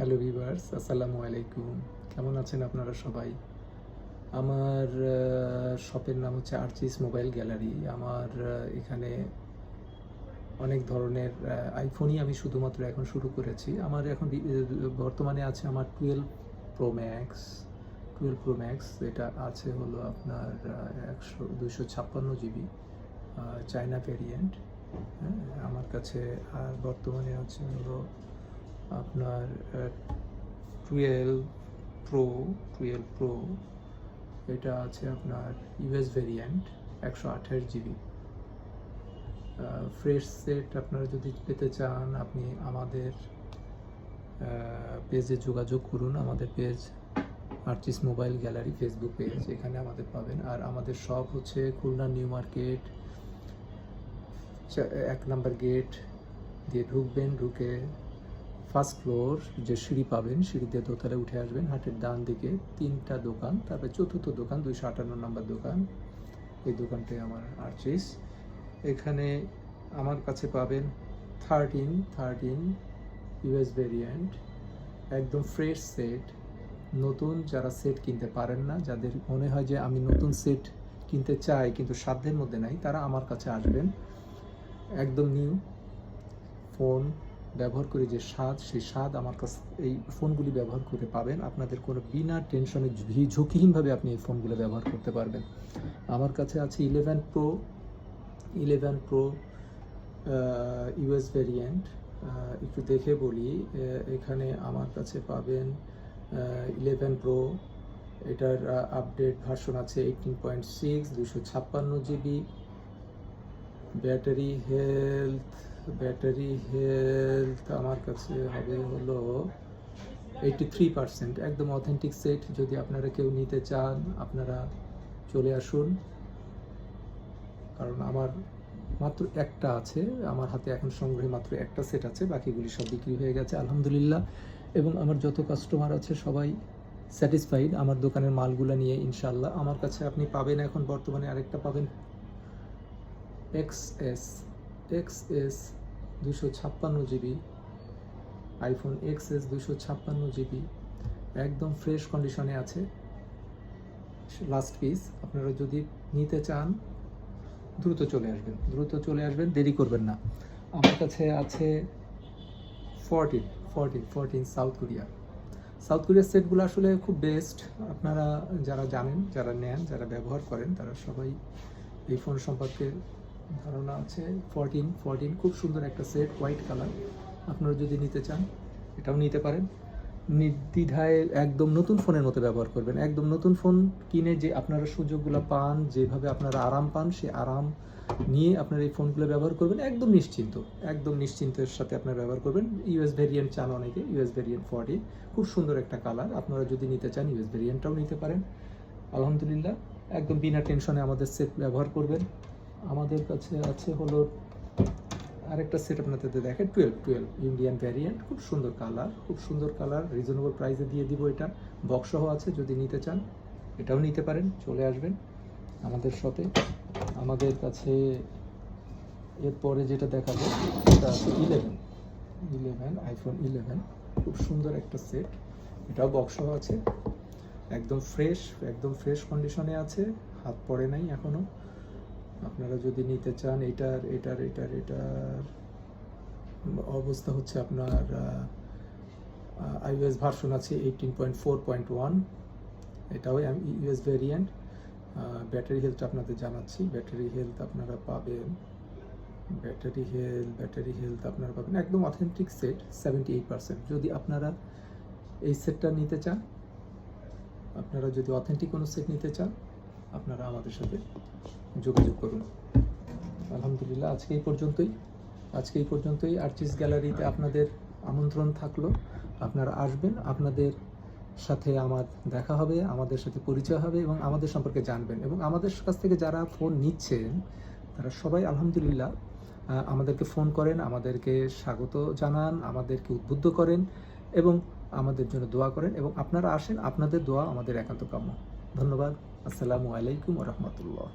Hello viewers, আসসালামু আলাইকুম। কেমন আছেন আপনারা সবাই? আমার শপের নাম হচ্ছে আর্চিস মোবাইল গ্যালারি। আমার এখানে অনেক ধরনের আইফোনই আমি শুধুমাত্র এখন শুরু করেছি। আমার এখন বর্তমানে আছে আমার 12 প্রো ম্যাক্স এটা আছে হলো আপনার 256 জিবি চায়না ভেরিয়েন্ট। হ্যাঁ, আমার কাছে আর বর্তমানে আছে হলো আপনার 12 প্রো 12 প্রো, এটা আছে আপনার US variant 128 GB. Fresh set আপনারা যদি পেতে চান আপনি আমাদের পেজে যোগাযোগ করুন। আমাদের page arches mobile gallery Facebook page, এখানে আমাদের পাবেন। আর আমাদের শপ হচ্ছে খুলনা নিউ মার্কেট 1 নম্বর গেট দিয়ে ঢুকবেন, ঢুকে ফার্স্ট ফ্লোর যে সিঁড়ি পাবেন, সিঁড়ি দিয়ে দোতলায় উঠে আসবেন, হাটের ডান দিকে 3টা দোকান, তারপরে চতুর্থ দোকান 258 নম্বর দোকান। এই দোকানটাই আমার আর্চিস। এখানে আমার কাছে পাবেন 13 ইউএস ভেরিয়েন্ট, একদম ফ্রেশ সেট। নতুন যারা সেট কিনতে পারেন না, যাদের মনে হয় যে আমি নতুন সেট কিনতে চাই কিন্তু সাধ্যের মধ্যে নাই, তারা আমার কাছে আসবেন। একদম নিউ ফোন ব্যবহার করে যে স্বাদ, সেই স্বাদ আমার কাছে এই ফোনগুলি ব্যবহার করে পাবেন। আপনাদের কোনো বিনা টেনশনে ঝুঁকিহীনভাবে আপনি এই ফোনগুলো ব্যবহার করতে পারবেন। আমার কাছে আছে 11 প্রো ইউএস ভেরিয়েন্ট। একটু দেখে বলি, এখানে আমার কাছে পাবেন 11 প্রো, এটার আপডেট ভার্সন আছে 18.6, 256 জিবি। ব্যাটারি হেলথ আমার কাছে হবে হলো 83%। একদম অথেন্টিক সেট। যদি আপনারা কেউ নিতে চান আপনারা চলে আসুন, কারণ আমার মাত্র একটা আছে, আমার হাতে এখন সংগ্রহে মাত্র একটা সেট আছে, বাকিগুলি সব বিক্রি হয়ে গেছে আলহামদুলিল্লাহ। এবং আমার যত কাস্টমার আছে সবাই স্যাটিসফাইড আমার দোকানের মালগুলো নিয়ে ইনশাল্লাহ। আমার কাছে আপনি পাবেন এখন বর্তমানে আরেকটা পাবেন XS 256 GB, iPhone XS 256 GB, একদম ফ্রেশ কন্ডিশনে আছে, লাস্ট পিস। আপনারা যদি নিতে চান দ্রুত চলে আসবেন, দেরি করবেন না। আমার কাছে আছে 14 সাউথ কোরিয়ার সেটগুলো আসলে খুব বেস্ট। আপনারা যারা জানেন, যারা নেন, যারা ব্যবহার করেন, তারা সবাই এই ফোন সম্পর্কে ধারণা আছে। 14 খুব সুন্দর একটা সেট, হোয়াইট কালার। আপনারা যদি নিতে চান এটাও নিতে পারেন নির্দ্বিধায়। একদম নতুন ফোনের মতো ব্যবহার করবেন। একদম নতুন ফোন কিনে যে আপনারা সুযোগগুলো পান, যেভাবে আপনারা আরাম পান, সেই আরাম নিয়ে আপনারা এই ফোনগুলো ব্যবহার করবেন একদম নিশ্চিন্তের সাথে আপনারা ব্যবহার করবেন। ইউএস ভেরিয়েন্ট চান অনেকে, ইউএস ভেরিয়েন্ট 14 খুব সুন্দর একটা কালার। আপনারা যদি নিতে চান ইউএস ভেরিয়েন্টটাও নিতে পারেন আলহামদুলিল্লাহ। একদম বিনা টেনশনে আমাদের সেট ব্যবহার করবেন। আমাদের কাছে আছে হলো আরেকটা সেট আপনাদের দেখেন 12 ইন্ডিয়ান ভ্যারিয়েন্ট, খুব সুন্দর কালার, রিজনেবল প্রাইসে দিয়ে দিব। এটা বক্সসহ আছে, যদি নিতে চান এটাও নিতে পারেন, চলে আসবেন আমাদের শপে। আমাদের কাছে এরপরে যেটা দেখাবো সেটা আছে 11 আইফোন 11, খুব সুন্দর একটা সেট, এটাও বক্সসহ আছে, একদম ফ্রেশ কন্ডিশনে আছে, হাত পড়ে নাই এখনো। আপনারা যদি নিতে চান এটার অবস্থা হচ্ছে আপনার iOS ভার্সন আছে 18.4.1, এটাও ইউএস ভেরিয়েন্ট। ব্যাটারি হেলথ আপনাদের জানাচ্ছি, ব্যাটারি হেলথ আপনারা পাবেন একদম অথেন্টিক সেট 78%। যদি আপনারা এই সেটটা নিতে চান, আপনারা যদি অথেন্টিক কোনো সেট নিতে চান আপনারা আমাদের সাথে যোগাযোগ করুন। আলহামদুলিল্লাহ আজকে এই পর্যন্তই আর্চিস গ্যালারিতে আপনাদের আমন্ত্রণ থাকলো। আপনারা আসবেন, আপনাদের সাথে আমার দেখা হবে, আমাদের সাথে পরিচয় হবে এবং আমাদের সম্পর্কে জানবেন। এবং আমাদের কাছ থেকে যারা ফোন নিচ্ছেন তারা সবাই আলহামদুলিল্লাহ আমাদেরকে ফোন করেন, আমাদেরকে স্বাগত জানান, আমাদেরকে উদ্বুদ্ধ করেন এবং আমাদের জন্য দোয়া করেন। এবং আপনারা আসেন, আপনাদের দোয়া আমাদের একান্ত কাম্য। ধন্যবাদ। আসসালামু আলাইকুম ওয়া রাহমাতুল্লাহ।